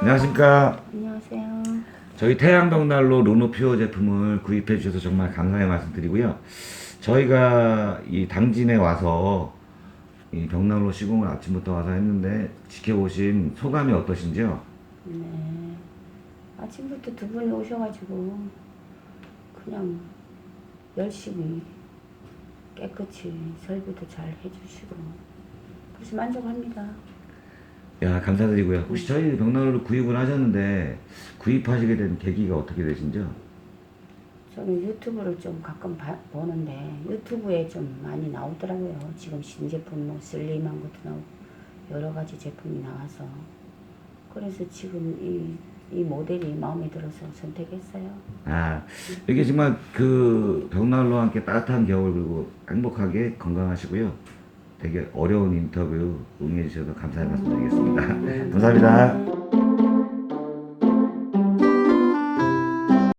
안녕하십니까. 안녕하세요. 저희 태양벽난로 르노퓨어 제품을 구입해 주셔서 정말 감사의 말씀드리고요. 저희가 이 당진에 와서 이 벽난로 시공을 아침부터 와서 했는데 지켜보신 소감이 어떠신지요? 네. 아침부터 두 분이 오셔가지고 그냥 열심히 깨끗이 설비도 잘 해주시고 그래서 만족합니다. 야, 감사드리고요. 혹시 저희 벽난로를 구입을 하셨는데 구입하시게 된 계기가 어떻게 되신지요? 저는 유튜브를 좀 가끔 보는데 유튜브에 좀 많이 나오더라고요. 지금 신제품 뭐 슬림한 것도 나오고 여러 가지 제품이 나와서 그래서 지금 이 모델이 마음에 들어서 선택했어요. 아, 이게 정말 그 벽난로와 함께 따뜻한 겨울 그리고 행복하게 건강하시고요. 되게 어려운 인터뷰 응해 주셔서 감사의 말씀드리겠습니다. 감사합니다.